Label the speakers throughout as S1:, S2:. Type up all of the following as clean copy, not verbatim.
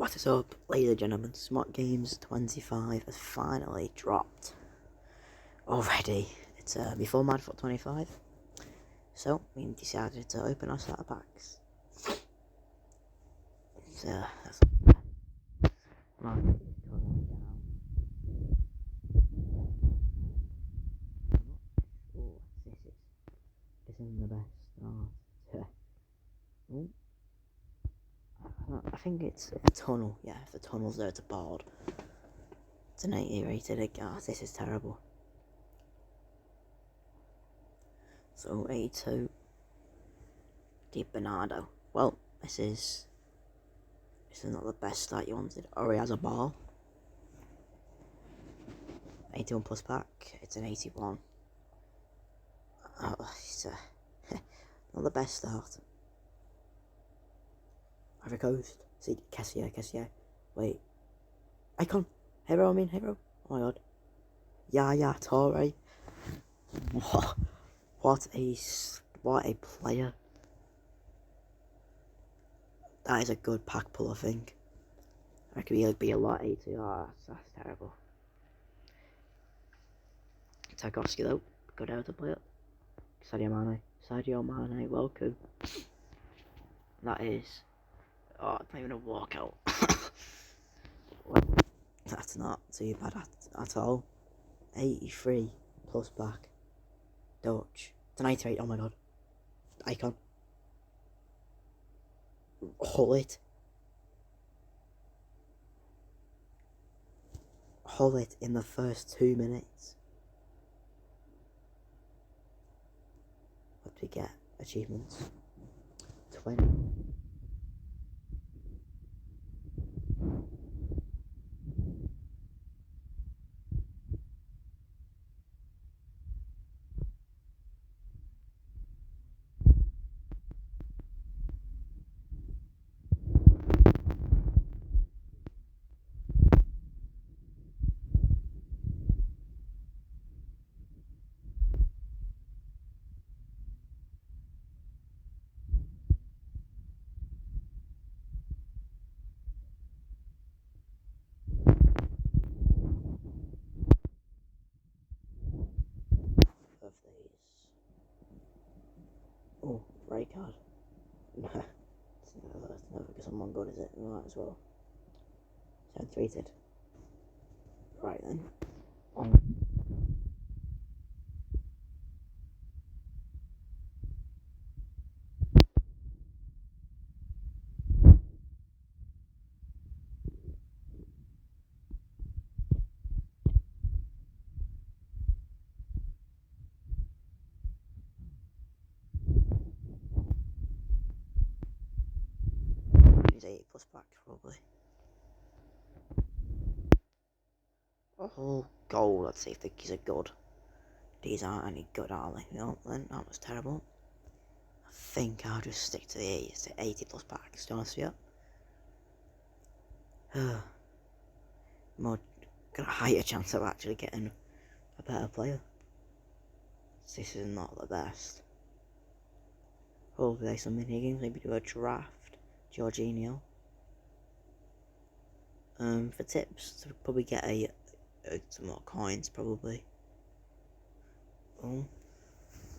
S1: What is up, ladies and gentlemen? Smoq Games 25 has finally dropped. Already. It's before Madfoot 25. So, we decided to open our starter packs. That's market is going down. Oh, this isn't the best start. Oh. I think it's a tunnel. Yeah, if the tunnel's there, it's a board. It's an 80 rated. Oh, this is terrible. So 82. Deep Bernardo. Well, this is not the best start you wanted. Or he has a ball. 81 plus pack. It's an 81. Oh, it's not the best start. Ivory Coast. See, Kessier. Wait. Icon. Hero. Oh my god. Yeah, Torre. What a player. That is a good pack pull, I think. I reckon he'll be a lot 80. Oh, that's terrible. Tarkovsky though, good out to play it. Sadio Mane, welcome. That is, it's not even a walkout. Well, that's not too bad at all. 83 plus back. Dutch. It's an 88, oh my god. Icon. Hullet in the first 2 minutes. What do we get? Achievements. 20. Of these. Oh, right card. It's never because someone good, is it? We might as well. So treated. Right then. He's 80 plus back probably. Oh, gold. Let's see if these are good. These aren't any good, are they? No, then that was terrible. I think I'll just stick to the 80 plus packs, to be honest with you. More, got a higher chance of actually getting a better player. This is not the best. Hopefully some mini games, maybe do a draft. Jorginho. For tips, to probably get some more coins, probably.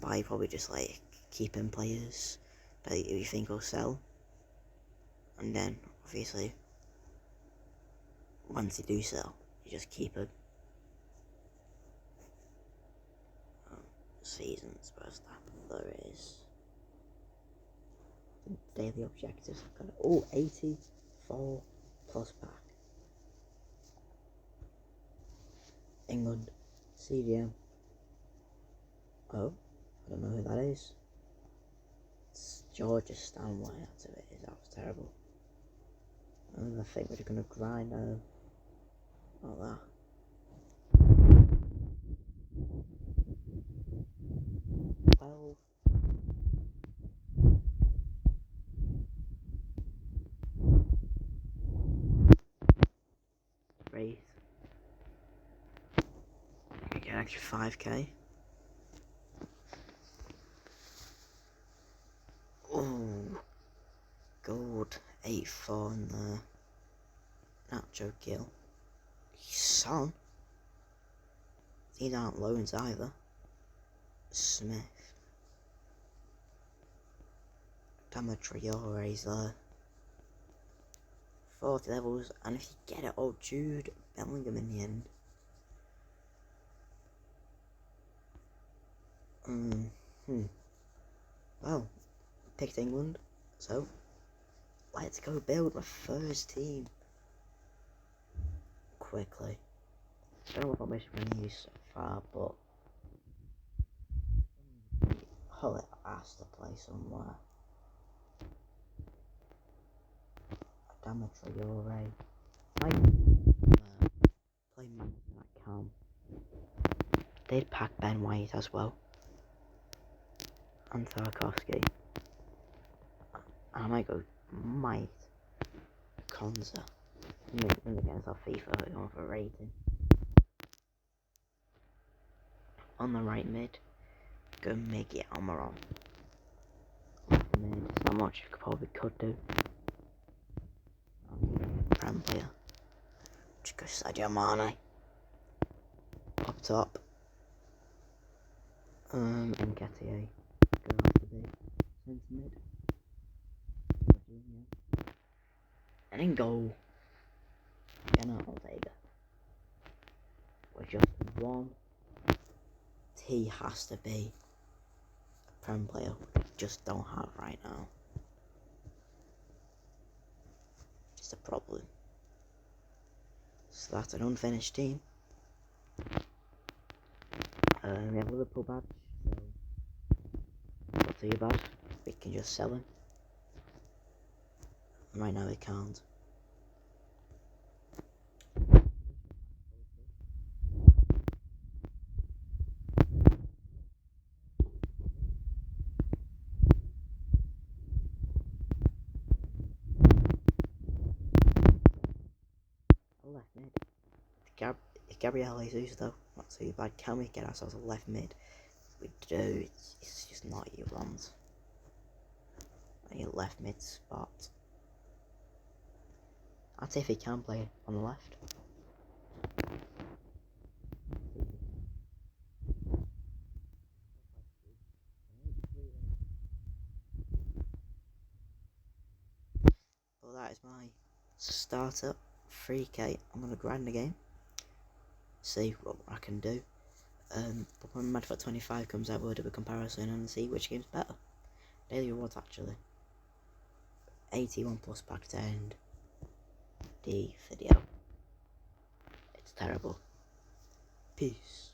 S1: Buy probably just like keeping players that you think will sell, and then obviously once they do sell, you just keep them. Seasons, where's that? There is daily objectives. 84 plus pack. England, CDM. Oh, I don't know who that is. It's Georgia Stanway, that's who it is. That was terrible. And I think we're gonna grind like that. Well, Wraith. We get an extra 5k. Oh, gold 84 in there. Nacho Gill. Son. These aren't loans either. Smith. Damatriore's there. 40 levels, and if you get it, oh, Jude Bellingham in the end. Well, picked England, so let's go build my first team quickly. I don't know what much money use so far, but Hull has to play somewhere. Damatriore. I play more than I can. They'd pack Ben White as well. And Tarkovsky. I might go Konza. I'm against our FIFA going for rating. On the right mid, go Miggy Almiron. Left mid, there's not much you could do. Prem player. Just go Sadio Mane. Up top. Nketiah. Go after the centre mid. And in goal. Jenna Ortega. With just one. He has to be a Prem player, which we just don't have right now. It's a problem. So that's an unfinished team. We have Liverpool badge, so not too bad. We can just sell him. And right now we can't. Left mid. Gabriel Jesus though, not too bad. Can we get ourselves a left mid? We do. It's just not what you want. I need a left mid spot. I'd say if he can play on the left. Well, that is my starter 3k. I'm gonna grind the game. See what I can do. But when Madfat 25 comes out, we'll do a comparison and see which game's better. Daily rewards actually. 81 plus pack to end the video. It's terrible. Peace.